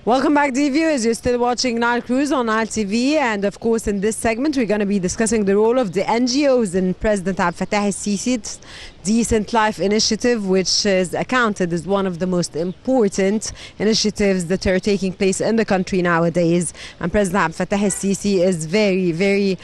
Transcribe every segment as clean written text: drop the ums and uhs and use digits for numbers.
Welcome back, dear viewers. You're still watching Nile Cruise on Nile TV, and of course in this segment we're going to be discussing the role of the NGOs in President Abdel Fattah al-Sisi's Decent Life Initiative, which is accounted as one of the most important initiatives that are taking place in the country nowadays. And President Abdel Fattah al-Sisi is very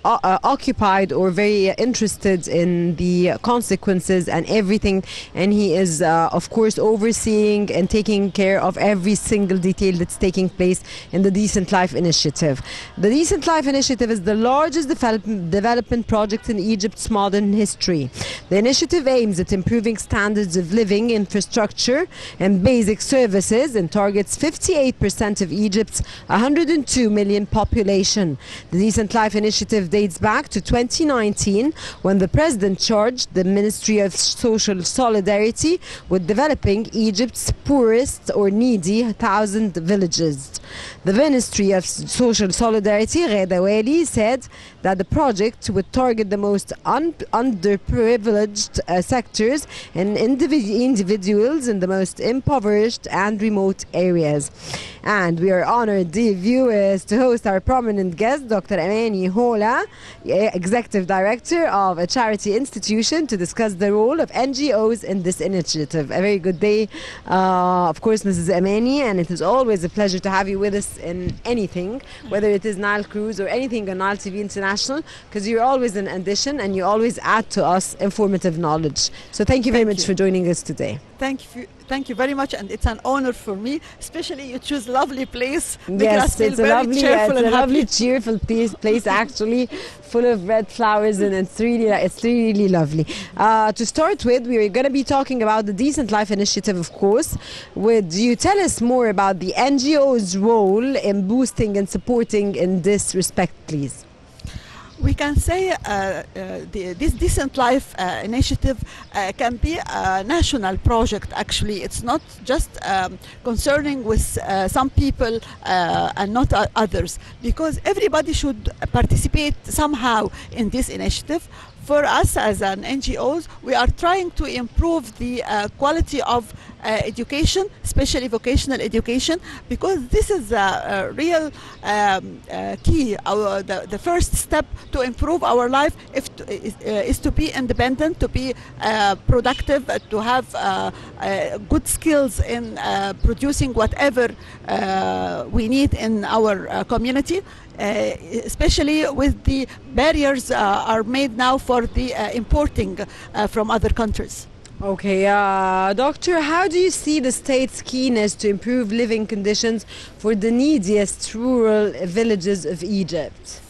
occupied or very interested in the consequences and everything, and he is of course overseeing and taking care of every single detail that's taking place in the Decent Life Initiative. The Decent Life Initiative is the largest development project in Egypt's modern history. The initiative aims at improving standards of living, infrastructure and basic services, and targets 58% of Egypt's 102 million population. The Decent Life Initiative dates back to 2019, when the president charged the Ministry of Social Solidarity with developing Egypt's poorest or needy 1,000 villages. The Ministry of Social Solidarity, said that the project would target the most underprivileged sectors and individuals in the most impoverished and remote areas. And we are honored, dear viewers, to host our prominent guest, Dr. Amany, Hawla, Executive Director of a charity institution, to discuss the role of NGOs in this initiative. A very good day, of course, Mrs. Amany, and it is always a pleasure to have you with us in anything, whether it is Nile Cruise or anything on Nile TV International, because you're always an addition and you always add to us informative knowledge. So thank you very much for joining us today. Thank you very much, and it's an honor for me, especially you choose a lovely place. Yes, it's a lovely, cheerful place actually, full of red flowers, and it's really lovely. To start with, we're going to be talking about the Decent Life Initiative, of course. Would you tell us more about the NGO's role in boosting and supporting in this respect, please? We can say this Decent Life initiative can be a national project. Actually, it's not just concerning with some people and not others, because everybody should participate somehow in this initiative. For us as an NGOs, we are trying to improve the quality of education, especially vocational education, because this is a real key. The first step to improve our life is to be independent, to be productive, to have good skills in producing whatever we need in our community. Especially with the barriers are made now for the importing from other countries. Okay, Doctor, how do you see the state's keenness to improve living conditions for the neediest rural villages of Egypt?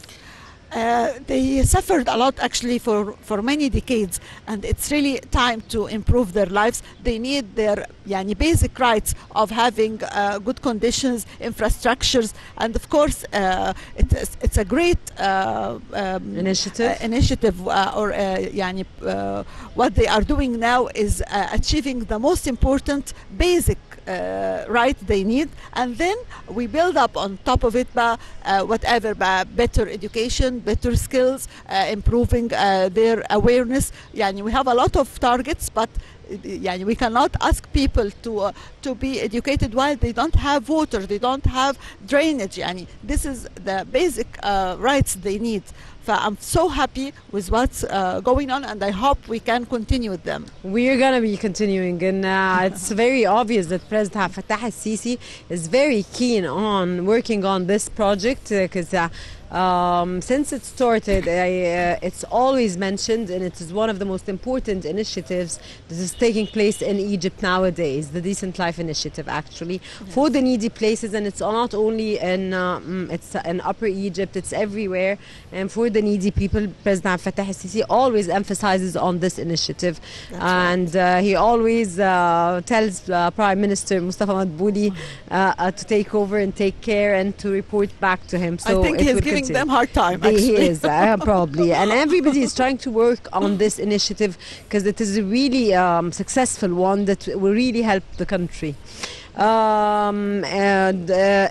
They suffered a lot actually for many decades, and it's really time to improve their lives. They need their basic rights of having good conditions, infrastructures, and of course it's a great initiative what they are doing now is achieving the most important basic right they need, and then we build up on top of it by better education, better skills, improving their awareness. We have a lot of targets, but we cannot ask people to be educated while they don't have water, they don't have drainage. This is the basic rights they need. I'm so happy with what's going on, and I hope we can continue with them. We're going to be continuing, and it's very obvious that President Abdel Fattah al-Sisi is very keen on working on this project, because since it started, it's always mentioned, and it is one of the most important initiatives that is taking place in Egypt nowadays, the Decent Life Initiative, actually, for the needy places. And it's not only in it's in Upper Egypt, it's everywhere. And for the needy people, President Abdel Fattah al-Sisi always emphasizes on this initiative. And he always tells Prime Minister Mustafa Madbouli to take over and take care and to report back to him. So I think he's giving them hard time, actually. He is, probably. And everybody is trying to work on this initiative, because it is a really successful one that will really help the country.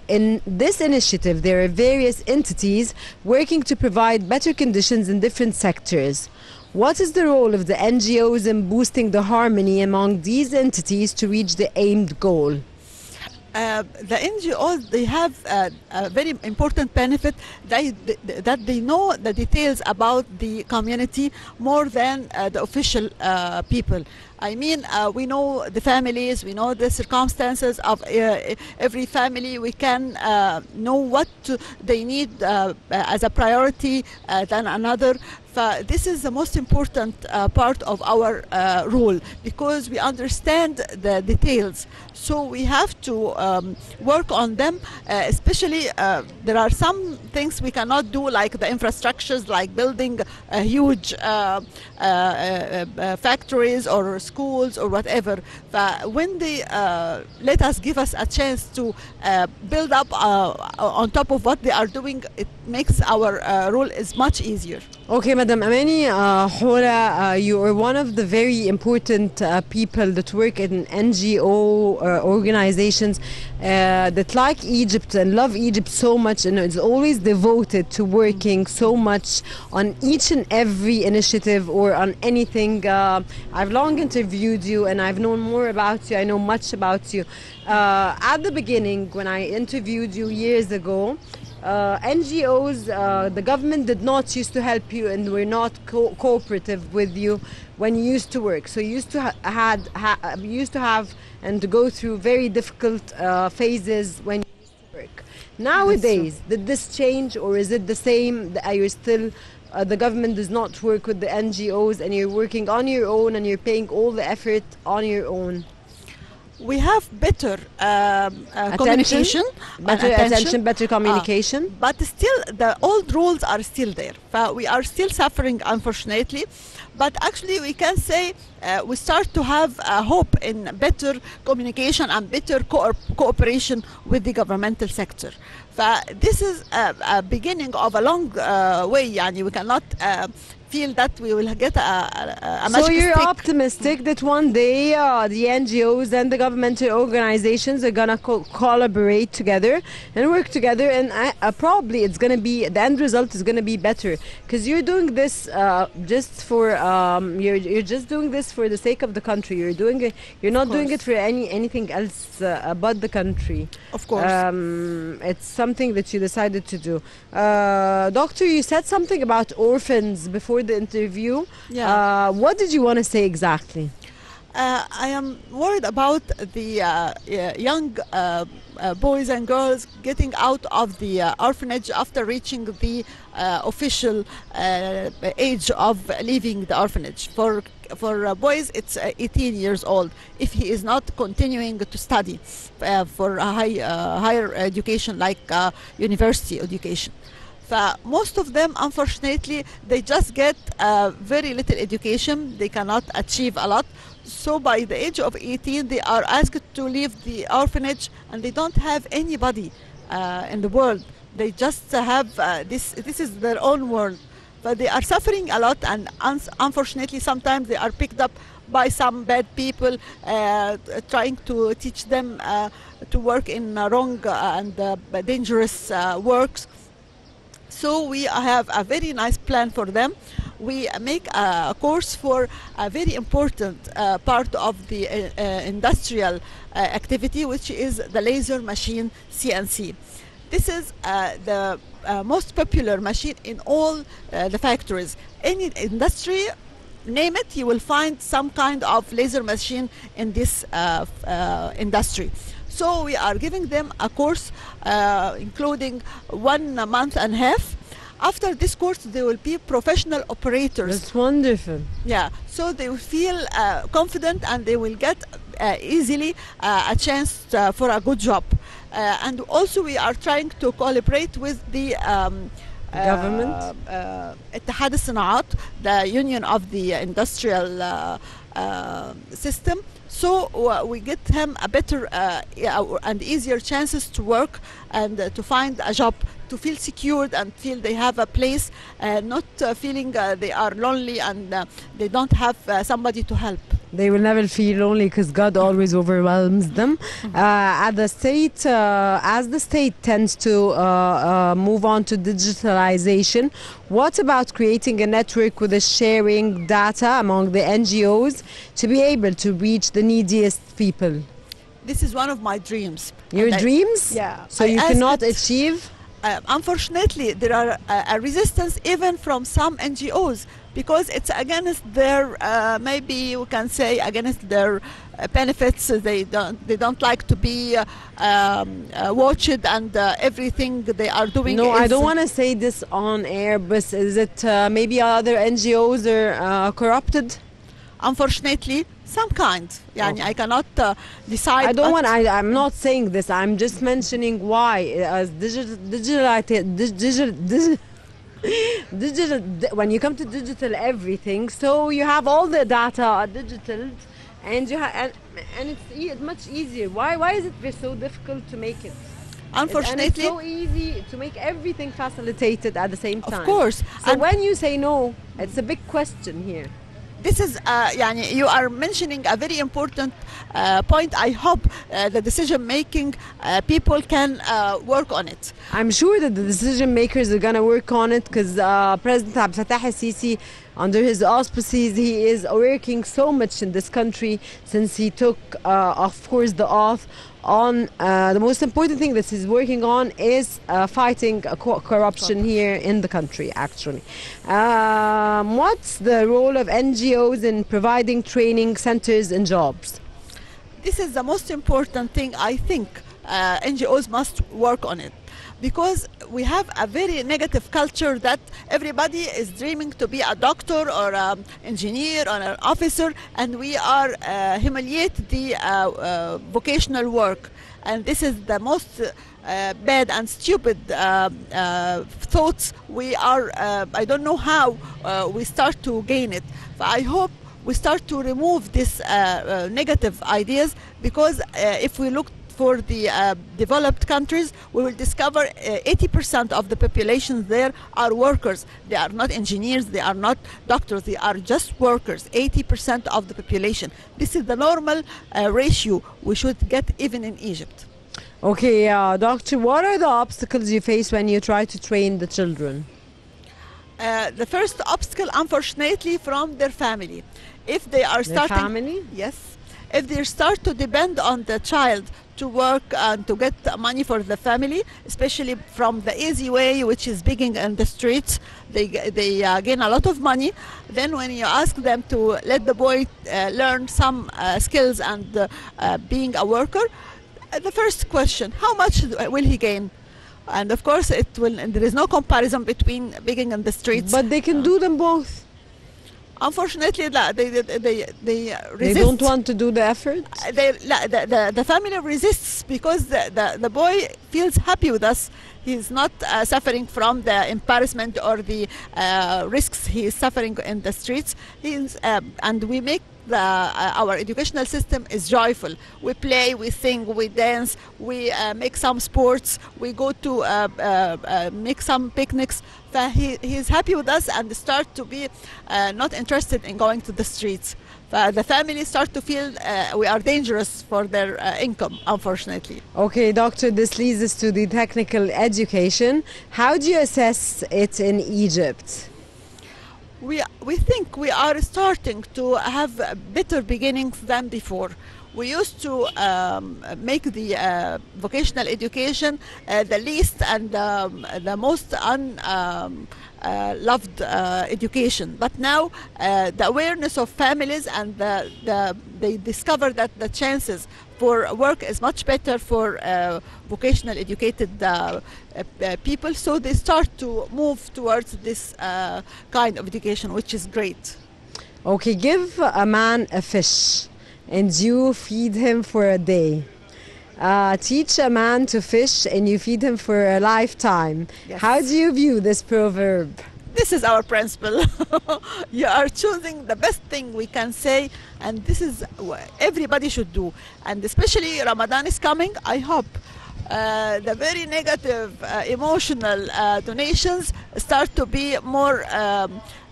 In this initiative, there are various entities working to provide better conditions in different sectors. What is the role of the NGOs in boosting the harmony among these entities to reach the aimed goal? The NGOs, they have a very important benefit that they know the details about the community more than the official people. I mean, we know the families, we know the circumstances of every family. We can know what they need as a priority than another. This is the most important part of our role, because we understand the details. So we have to work on them, especially there are some things we cannot do, like the infrastructures, like building huge factories or schools or whatever. When they give us a chance to build up on top of what they are doing, it makes our role is much easier. Okay, Madam Amany, Hawla, you are one of the very important people that work in NGO organizations that like Egypt and love Egypt so much, and is always devoted to working so much on each and every initiative or on anything. I've long interviewed you and I've known more about you. I know much about you. At the beginning, when I interviewed you years ago, NGOs, the government did not used to help you and were not cooperative with you when you used to work. So you used to have and to go through very difficult phases when you used to work. Nowadays, did this change, or is it the same? Are you still the government does not work with the NGOs and you're working on your own and you're paying all the effort on your own? We have better communication, better attention, better communication. But still, the old rules are still there. We are still suffering, unfortunately. But actually, we can say we start to have hope in better communication and better cooperation with the governmental sector. This is a beginning of a long way. Yani we cannot feel that we will get a magic So you're stick. optimistic that one day the NGOs and the governmental organizations are gonna collaborate together and work together, and probably it's gonna be, the end result is gonna be better, because you're doing this just for you're just doing this for the sake of the country. You're doing it. You're not doing it for anything else but the country. Of course. It's something that you decided to do. Doctor, you said something about orphans before the interview. Yeah. What did you want to say exactly? I am worried about the young boys and girls getting out of the orphanage after reaching the official age of leaving the orphanage. For boys, it's 18 years old if he is not continuing to study for a higher education, like university education. Most of them, unfortunately, they just get very little education. They cannot achieve a lot. So by the age of 18, they are asked to leave the orphanage, and they don't have anybody in the world. They just have this is their own world. But they are suffering a lot, and unfortunately, sometimes they are picked up by some bad people trying to teach them to work in wrong and dangerous works. So we have a very nice plan for them. We make a course for a very important part of the industrial activity, which is the laser machine CNC. This is the most popular machine in all the factories. Any industry, name it, you will find some kind of laser machine in this industry. So we are giving them a course including 1 month and a half. After this course, they will be professional operators. That's wonderful. Yeah, so they will feel confident, and they will get easily a chance for a good job. And also we are trying to collaborate with the government, اتحاد الصناعات, the union of the industrial system. So we get them a better and easier chances to work and to find a job, to feel secured and feel they have a place, not feeling they are lonely and they don't have somebody to help. They will never feel lonely because God always overwhelms them. As the state tends to move on to digitalization, what about creating a network with the sharing data among the NGOs to be able to reach the neediest people? This is one of my dreams. Your And dreams? yeah. So I you asked cannot it- achieve? Unfortunately, there are a resistance even from some NGOs because it's against their, maybe we can say against their benefits. They don't like to be watched, and everything they are doing. No, I is, don't want to say this on air, but is it maybe other NGOs are corrupted? Unfortunately, some kind. Yani Okay. I cannot decide. I don't but- want. I'm not saying this. I'm just mentioning why. As digital. When you come to digital everything, so you have all the data digital, and you have and it's much easier. Why is it so difficult to make it? And Unfortunately, it's so easy to make everything facilitated at the same time. of course. So And when you say no, it's a big question here. this is يعني you are mentioning a very important point. I hope the decision making people can work on it. I'm sure that the decision makers are going to work on it because President Abdel Fattah al-Sisi, under his auspices, he is working so much in this country since he took, of course, the oath on the most important thing that he's working on is fighting corruption here in the country, actually. What's the role of NGOs in providing training centers and jobs? This is the most important thing. I think NGOs must work on it because we have a very negative culture that everybody is dreaming to be a doctor or an engineer or an officer, and we are humiliate the vocational work. And this is the most bad and stupid thoughts. We are, I don't know how we start to gain it. But I hope we start to remove these negative ideas, because if we look for the developed countries, we will discover 80% of the population there are workers. They are not engineers, they are not doctors, they are just workers, 80% of the population. This is the normal ratio we should get even in Egypt. Okay, doctor, what are the obstacles you face when you try to train the children? The first obstacle, unfortunately, from their family. If they are Their starting, family? yes, if they start to depend on the child to work and to get money for the family, especially from the easy way, which is begging in the streets, they gain a lot of money. Then when you ask them to let the boy learn some skills and being a worker, the first question, how much will he gain? And of course, there is no comparison between begging in the streets. But they can do them both. Unfortunately, they resist. They don't want to do the effort? The family resists because the boy feels happy with us. He's not suffering from the embarrassment or the risks he is suffering in the streets. And we make our educational system is joyful. We play, we sing, we dance, we make some sports, we go to make some picnics. He's happy with us and start to be not interested in going to the streets. The family start to feel we are dangerous for their income, unfortunately. Okay, doctor, this leads us to the technical education. How do you assess it in Egypt? We think we are starting to have better beginnings than before. We used to make the vocational education the least and the most unloved education. But now the awareness of families and they discover that the chances for work is much better for vocational educated people, so they start to move towards this kind of education, which is great. Okay, give a man a fish and you feed him for a day. Teach a man to fish and you feed him for a lifetime. Yes. How do you view this proverb? This is our principle. You are choosing the best thing we can say, and this is what everybody should do. And especially Ramadan is coming, I hope the very negative emotional donations start to be more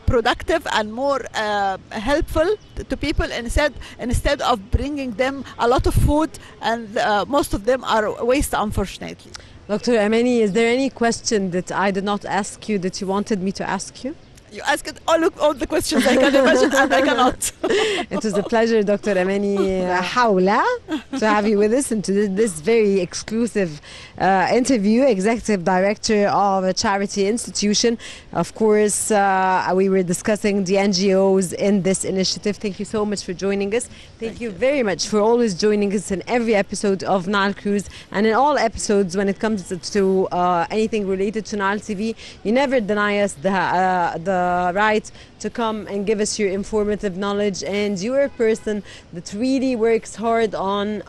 productive and more helpful to people instead of bringing them a lot of food, and most of them are waste, unfortunately. Dr. Amany, is there any question that I did not ask you that you wanted me to ask you? You asked all the questions I can imagine, and I cannot. It was a pleasure, Dr. Amany Hawla, to have you with us and to this very exclusive interview, Executive Director of a charity institution. Of course, we were discussing the NGOs in this initiative. Thank you so much for joining us. Thank you very much for always joining us in every episode of Nile Cruise and in all episodes when it comes to anything related to Nile TV. You never deny us the right to come and give us your informative knowledge, and you're a person that really works hard on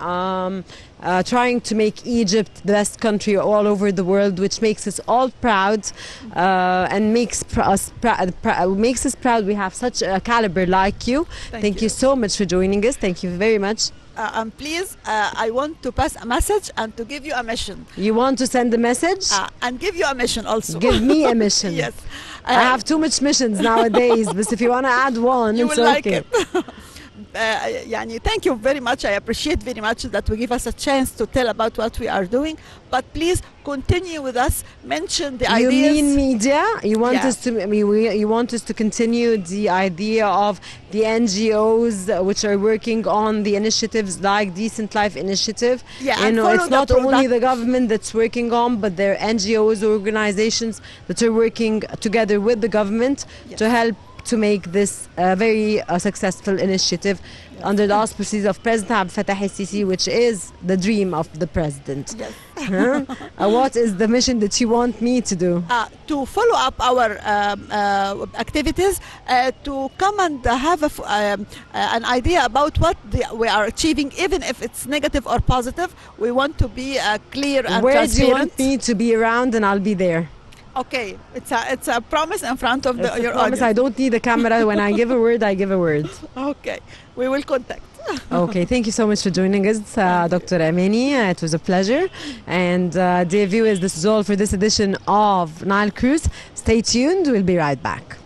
trying to make Egypt the best country all over the world, which makes us all proud and makes us proud. We have such a caliber like you. Thank you so much for joining us. Thank you very much. And please, I want to pass a message and to give you a mission. You want to send a message? And give you a mission also. Give me a mission. Yes. I have too much missions nowadays, but if you want to add one, you it's will okay. like it. Thank you very much. I appreciate very much that we give us a chance to tell about what we are doing. But please continue with us. Mention the ideas. You mean media? You want us to? You want us to continue the idea of the NGOs which are working on the initiatives like Decent Life Initiative. Yeah, you know, it's not only the government that's working on, but there are NGOs, organizations that are working together with the government to help to make this a very successful initiative under the auspices of President Abdel Fattah el-Sisi, which is the dream of the president. Yes. What is the mission that you want me to do? To follow up our activities, to come and have an idea about what we are achieving, even if it's negative or positive. We want to be clear and Where transparent. do you want me to be around, and I'll be there? Okay, it's a promise in front of your promise. audience. I don't need a camera. When I give a word, I give a word. Okay, we will contact. Okay, thank you so much for joining us, Dr. Amany. It was a pleasure. And dear viewers, this is all for this edition of Nile Cruise. Stay tuned. We'll be right back.